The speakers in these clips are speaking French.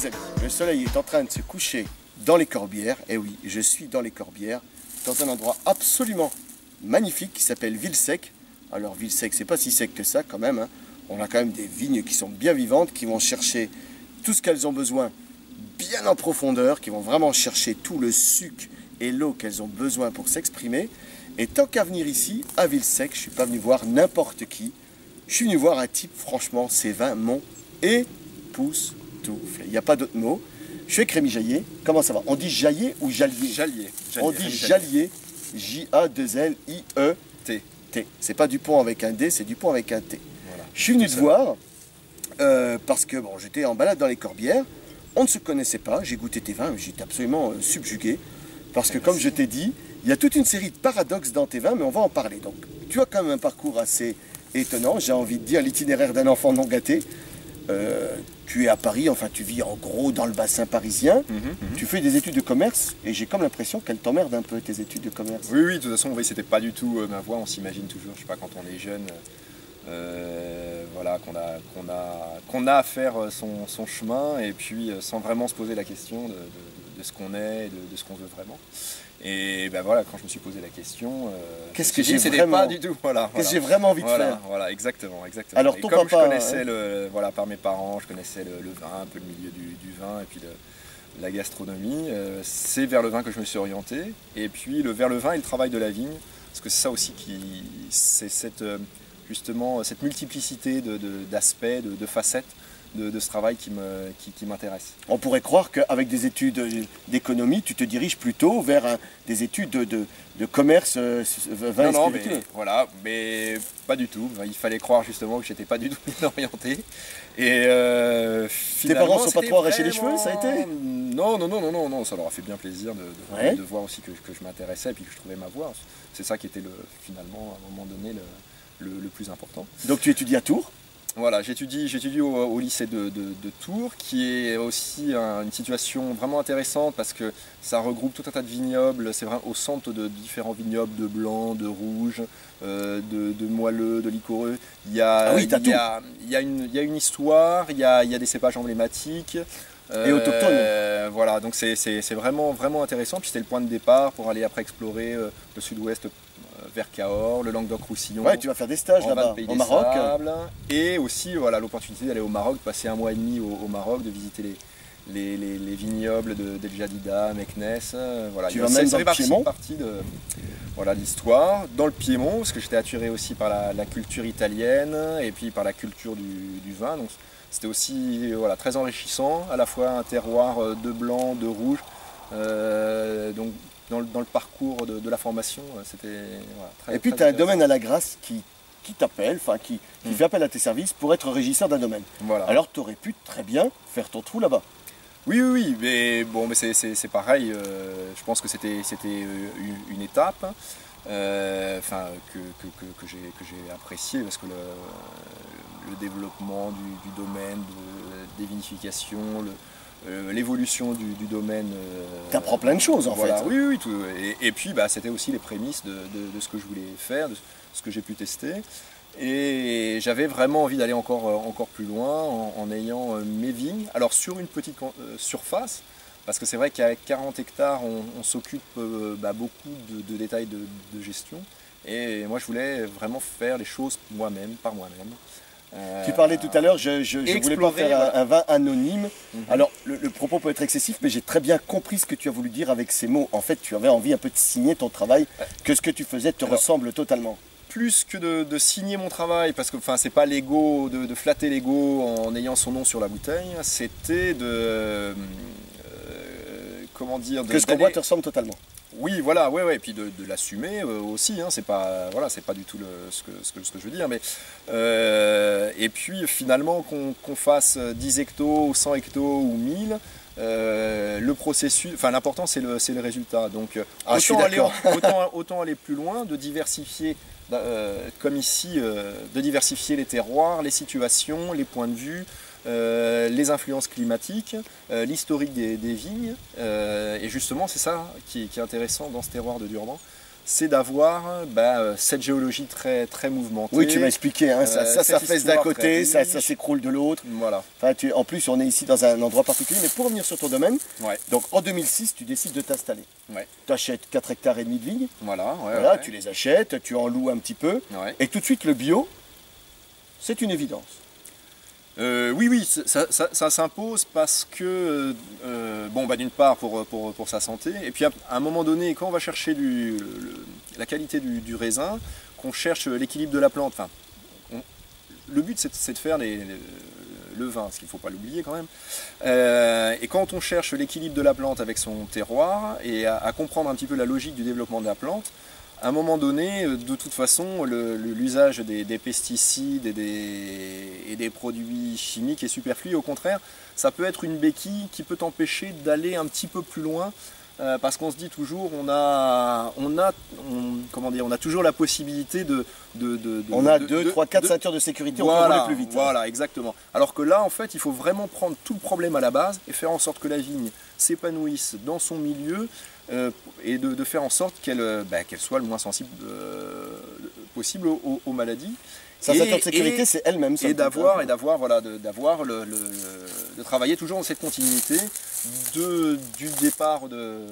les amis, le soleil est en train de se coucher dans les Corbières. Et oui, je suis dans les Corbières, dans un endroit absolument magnifique qui s'appelle Villesec. Alors Villesec, c'est pas si sec que ça quand même, hein. On a quand même des vignes qui sont bien vivantes, qui vont chercher tout ce qu'elles ont besoin bien en profondeur, qui vont vraiment chercher tout le sucre et l'eau qu'elles ont besoin pour s'exprimer. Et tant qu'à venir ici, à Villesec, je ne suis pas venu voir n'importe qui. Je suis venu voir un type, franchement, ces vins m'ont époustouflé. Il n'y a pas d'autre mot. Je suis avec Rémi Jaillier. Comment ça va? On dit Jaillier ou Jallier? Jallier. On dit Jallier. J-A-2-L-I-E-T. T. C'est pas Dupont avec un D, c'est Dupont avec un T. Voilà. Je suis venu te voir parce que bon, j'étais en balade dans les Corbières. On ne se connaissait pas. J'ai goûté tes vins. J'étais absolument subjugué. Parce que comme je t'ai dit, il y a toute une série de paradoxes dans tes vins, mais on va en parler. Donc, tu as quand même un parcours assez étonnant. J'ai envie de dire l'itinéraire d'un enfant non gâté. Tu es à Paris, enfin tu vis en gros dans le bassin parisien. Tu fais des études de commerce et j'ai comme l'impression qu'elles t'emmerdent un peu tes études de commerce. Oui, oui, de toute façon, oui, c'était pas du tout ma voie. On s'imagine toujours, je sais pas, quand on est jeune, voilà, qu'on a à faire son chemin et puis sans vraiment se poser la question de ce qu'on est, de ce qu'on veut vraiment. Et ben voilà, quand je me suis posé la question, qu'est-ce que j'ai vraiment pas du tout, voilà. Qu'est-ce que j'ai vraiment envie de faire. Voilà, exactement. Alors et ton comme papa, je connaissais voilà, par mes parents, je connaissais le vin, un peu le milieu du vin et puis la gastronomie, c'est vers le vin que je me suis orienté. Et puis vers le vin et le travail de la vigne, parce que c'est ça aussi c'est justement cette multiplicité d'aspects, de facettes de ce travail qui m'intéresse. On pourrait croire qu'avec des études d'économie, tu te diriges plutôt vers des études de commerce, vin et spiritueux. Voilà, mais pas du tout. Il fallait croire justement que j'étais pas du tout bien orienté. Et tes parents sont pas trop arrachés les cheveux, ça a été? Non, ça leur a fait bien plaisir de voir aussi que je m'intéressais et puis que je trouvais ma voie. C'est ça qui était finalement à un moment donné le plus important. Donc tu étudies à Tours? Voilà, j'étudie au lycée de Tours, qui est aussi une situation vraiment intéressante parce que ça regroupe tout un tas de vignobles. C'est vraiment au centre de différents vignobles, de blanc, de rouge, de moelleux, de liquoreux. Il y a une histoire, il y a des cépages emblématiques. Et autochtones. Voilà, donc c'est vraiment, vraiment intéressant. Puis c'était le point de départ pour aller après explorer le sud-ouest vers Cahors, le Languedoc-Roussillon. Ouais, tu vas faire des stages là-bas, au Maroc. Et aussi voilà, l'opportunité d'aller au Maroc, de passer un mois et demi au Maroc, de visiter les vignobles d'El Jadida, Meknès. Voilà. Tu vas même dans le Piémont. Partie de l'histoire. Dans le Piémont, parce que j'étais attiré aussi par la culture italienne et puis par la culture du vin. Donc c'était aussi très enrichissant, à la fois un terroir de blanc, de rouge. Donc dans le parcours de la formation, c'était très. Et puis tu as un domaine à la Grasse qui t'appelle, qui fait appel à tes services pour être régisseur d'un domaine. Voilà. Alors tu aurais pu très bien faire ton trou là-bas. Oui, mais bon, mais c'est pareil. Je pense que c'était une étape, que j'ai appréciée parce que le développement du domaine des vinifications, l'évolution du domaine. T'apprends plein de choses en fait. Oui, tout. Et puis c'était aussi les prémices de ce que je voulais faire, de ce que j'ai pu tester. Et j'avais vraiment envie d'aller encore plus loin en ayant mes vignes. Alors sur une petite surface, parce que c'est vrai qu'à 40 hectares, on s'occupe beaucoup de détails de gestion. Et moi je voulais vraiment faire les choses moi-même, par moi-même. Tu parlais tout à l'heure, je ne voulais pas faire un vin anonyme. Alors, le propos peut être excessif, mais j'ai très bien compris ce que tu as voulu dire avec ces mots. En fait, tu avais envie un peu de signer ton travail, que ce que tu faisais te ressemble totalement. Plus que de signer mon travail, parce que c'est pas l'ego, de flatter l'ego en ayant son nom sur la bouteille, c'était comment dire... Que ce qu'on voit te ressemble totalement. Oui, voilà, et puis de l'assumer aussi, hein, c'est pas du tout ce que je veux dire, mais et puis finalement qu'on fasse 10 hectos ou 100 hectos ou 1000, le processus, l'important c'est le résultat, donc autant aller plus loin, de diversifier, comme ici, de diversifier les terroirs, les situations, les points de vue, les influences climatiques, l'historique des vignes, et justement c'est ça qui est intéressant dans ce terroir de Durban, c'est d'avoir cette géologie très, très mouvementée. Oui, tu m'as expliqué, hein, ça fesse d'un côté, ça s'écroule de l'autre. Voilà. Enfin, en plus, on est ici dans un endroit particulier, mais pour revenir sur ton domaine, Ouais. donc en 2006, tu décides de t'installer. Ouais. Tu achètes 4 hectares et demi de vignes, Voilà, voilà, tu les achètes, tu en loues un petit peu, Ouais. et tout de suite le bio, c'est une évidence. Oui, ça s'impose parce que, d'une part pour sa santé, et puis à un moment donné, quand on va chercher la qualité du raisin, qu'on cherche l'équilibre de la plante, enfin, le but c'est de faire le vin, ce qu'il ne faut pas l'oublier quand même. Et quand on cherche l'équilibre de la plante avec son terroir et à comprendre un petit peu la logique du développement de la plante, à un moment donné, de toute façon, l'usage des pesticides et des produits chimiques est superflu. Au contraire, ça peut être une béquille qui peut t'empêcher d'aller un petit peu plus loin. Parce qu'on se dit toujours, on a toujours la possibilité on a 2, 3, 4 ceintures de sécurité, voilà, on peut rouler plus vite. Voilà, exactement. Alors que là, en fait, il faut vraiment prendre tout le problème à la base et faire en sorte que la vigne s'épanouisse dans son milieu et de faire en sorte qu'elle soit le moins sensible possible aux maladies. Sa ceinture de sécurité, c'est elle-même. Et de travailler toujours dans cette continuité du départ de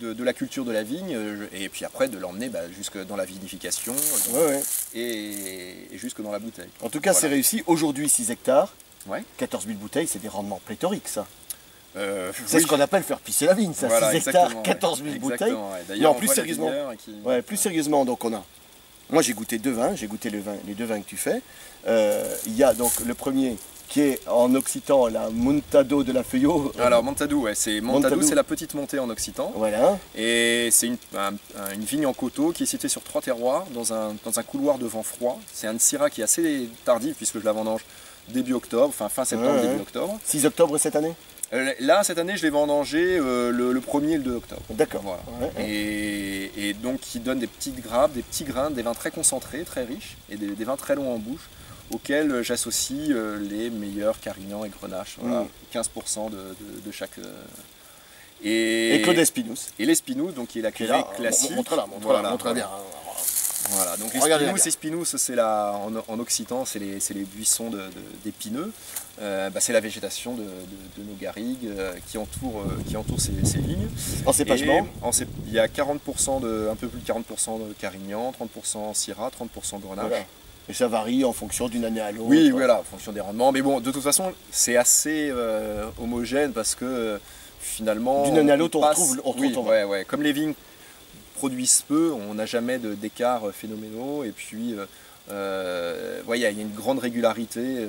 la culture de la vigne et puis après de l'emmener jusque dans la vinification et jusque dans la bouteille. En tout cas, c'est réussi. Aujourd'hui, 6 hectares, ouais. 14 000 bouteilles, c'est des rendements pléthoriques, ça. C'est ce qu'on appelle faire pisser la vigne, ça. Voilà, 6 hectares, 14 000 bouteilles. Ouais. Mais en plus sérieusement, plus sérieusement, donc on a. Moi, j'ai goûté 2 vins, j'ai goûté les 2 vins que tu fais. Il y a donc le premier qui est en occitan, la Montado de la Feuillot. Alors Montado, ouais, c'est la petite montée en occitan. Voilà. Et c'est une vigne en coteaux qui est située sur 3 terroirs dans un couloir de vent froid. C'est un Syrah qui est assez tardif puisque je la vendange début octobre, fin septembre, début octobre. 6 octobre cette année? Là, cette année, je l'ai vendangé le 1er et le 2 octobre. D'accord. Voilà. Et donc, qui donne des petites grappes, des petits grains, des vins très concentrés, très riches, et des vins très longs en bouche, auxquels j'associe les meilleurs Carignan et Grenache. Voilà, 15% de chaque. Et Claude Espinous. Et l'Espinous, donc qui est la cuvée classique. Montre-la bien. Voilà, donc Espinous, c'est en occitan, c'est les buissons d'épineux. C'est la végétation de nos garrigues qui entoure ces vignes. En cépagement, il y a 40% un peu plus de 40% de Carignan, 30% Syrah, 30% Grenache. Voilà. Et ça varie en fonction d'une année à l'autre. Oui, voilà, en fonction des rendements. Mais bon, de toute façon, c'est assez homogène parce que finalement. D'une année à l'autre, on retrouve. Ouais. Comme les vignes produisent peu, on n'a jamais d'écarts phénoménaux. Et puis, il y a une grande régularité.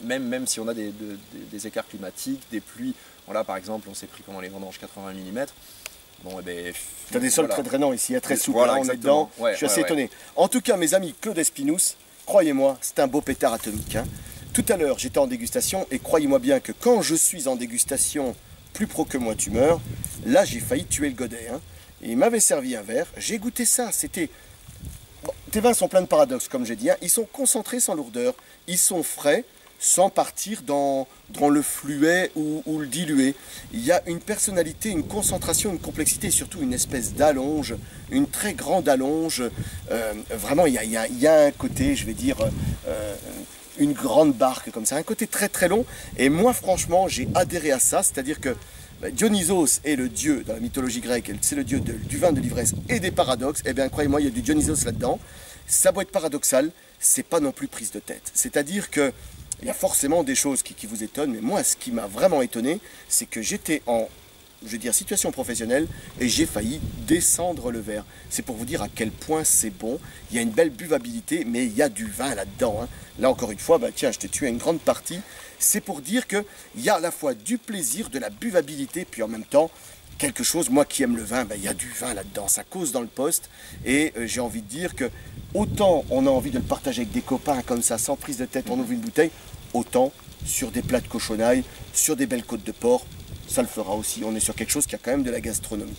Même si on a des écarts climatiques, des pluies. Voilà, par exemple, on s'est pris pendant les vendanges 80 mm. Bon, tu as des sols très drainants ici, très souples, voilà, on est dedans. Je suis assez étonné. En tout cas, mes amis, Claude Espinous, croyez-moi, c'est un beau pétard atomique. Hein. Tout à l'heure, j'étais en dégustation et croyez-moi bien que quand je suis en dégustation, plus pro que moi tu meurs, là j'ai failli tuer le godet. Hein. Et il m'avait servi un verre, j'ai goûté ça, c'était... Bon, tes vins sont pleins de paradoxes, comme j'ai dit. Hein. Ils sont concentrés sans lourdeur, ils sont frais, sans partir dans le fluet ou le dilué. Il y a une personnalité, une concentration, une complexité et surtout une espèce d'allonge, une très grande allonge. Vraiment, il y a un côté, je vais dire, une grande barque comme ça, un côté très très long. Et moi, franchement, j'ai adhéré à ça, c'est-à-dire que Dionysos est le dieu dans la mythologie grecque, c'est le dieu du vin, de l'ivresse et des paradoxes. Eh bien, croyez-moi, il y a du Dionysos là-dedans. Ça doit être paradoxal, c'est pas non plus prise de tête. C'est-à-dire que il y a forcément des choses qui vous étonnent, mais moi, ce qui m'a vraiment étonné, c'est que j'étais en, situation professionnelle et j'ai failli descendre le verre. C'est pour vous dire à quel point c'est bon. Il y a une belle buvabilité, mais il y a du vin là-dedans. Hein. Là, encore une fois, tiens, je t'ai tué une grande partie. C'est pour dire qu'il y a à la fois du plaisir, de la buvabilité, puis en même temps, quelque chose, moi qui aime le vin, il y a du vin là-dedans. Ça cause dans le poste et j'ai envie de dire que autant on a envie de le partager avec des copains comme ça, sans prise de tête, on ouvre une bouteille, autant sur des plats de cochonaille, sur des belles côtes de porc, ça le fera aussi. On est sur quelque chose qui a quand même de la gastronomie.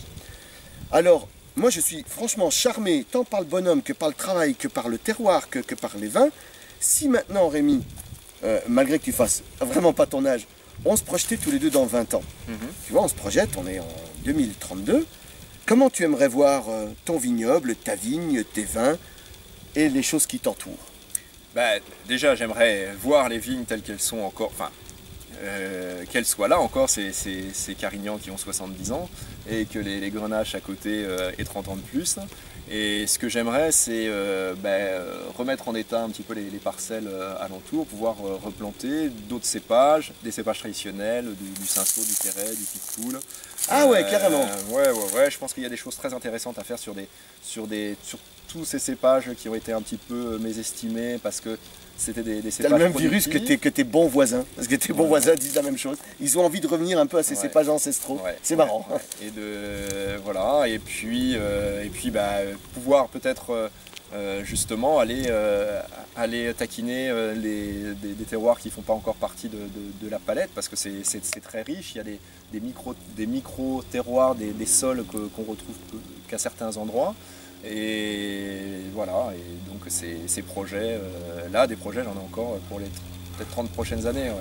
Alors, moi je suis franchement charmé, tant par le bonhomme que par le travail, que par le terroir, que par les vins. Si maintenant, Rémi, malgré que tu fasses vraiment pas ton âge, on se projetait tous les deux dans 20 ans. Tu vois, on se projette, on est en 2032. comment tu aimerais voir ton vignoble, ta vigne, tes vins et les choses qui t'entourent? Bah, déjà, j'aimerais voir les vignes telles qu'elles sont encore, enfin, qu'elles soient là encore, ces Carignans qui ont 70 ans, et que les Grenaches à côté aient 30 ans de plus. Et ce que j'aimerais, c'est remettre en état un petit peu les parcelles alentours, pouvoir replanter d'autres cépages, des cépages traditionnels, du cinsault, du Perret, du Picpoul. Ah ouais, carrément. Ouais, je pense qu'il y a des choses très intéressantes à faire sur tous ces cépages qui ont été un petit peu mésestimés parce que c'était des cépages. T'as le même virus que tes bons voisins, parce que tes bons voisins disent la même chose. Ils ont envie de revenir un peu à ces cépages ancestraux. C'est marrant. Voilà, et puis pouvoir peut-être justement aller taquiner des terroirs qui ne font pas encore partie de la palette, parce que c'est très riche. Il y a des micro terroirs, des sols qu'on retrouve qu'à certains endroits. Et voilà, et donc ces projets là, des projets, j'en ai encore pour les peut-être 30 prochaines années.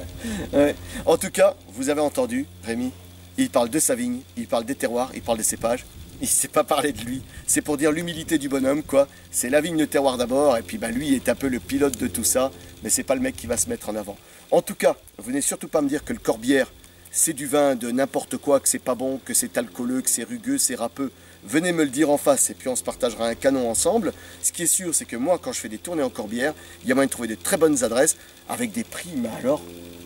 Ouais. En tout cas, vous avez entendu Rémi, il parle de sa vigne, il parle des terroirs, il parle des cépages. Il ne sait pas parler de lui, c'est pour dire l'humilité du bonhomme, quoi. C'est la vigne de terroir d'abord, et puis lui est un peu le pilote de tout ça, mais c'est pas le mec qui va se mettre en avant. En tout cas, venez surtout pas me dire que le Corbière, c'est du vin de n'importe quoi, que c'est pas bon, que c'est alcooleux, que c'est rugueux, c'est râpeux. Venez me le dire en face, et puis on se partagera un canon ensemble. Ce qui est sûr, c'est que moi, quand je fais des tournées en Corbière, il y a moyen de trouver de très bonnes adresses, avec des prix, mais alors,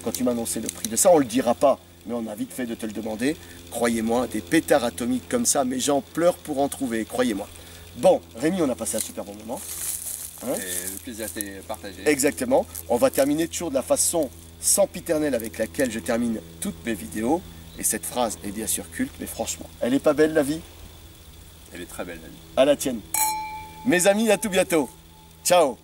quand tu m'as annoncé le prix de ça, on le dira pas. Mais on a vite fait de te le demander. Croyez-moi, des pétards atomiques comme ça, mes gens pleurent pour en trouver, croyez-moi. Bon, Rémi, on a passé un super bon moment. Hein, et le plaisir a été partagé. Exactement. On va terminer toujours de la façon sempiternelle avec laquelle je termine toutes mes vidéos. Et cette phrase est bien sûr culte, mais franchement, elle est pas belle la vie? Elle est très belle la vie. À la tienne. Mes amis, à tout bientôt. Ciao.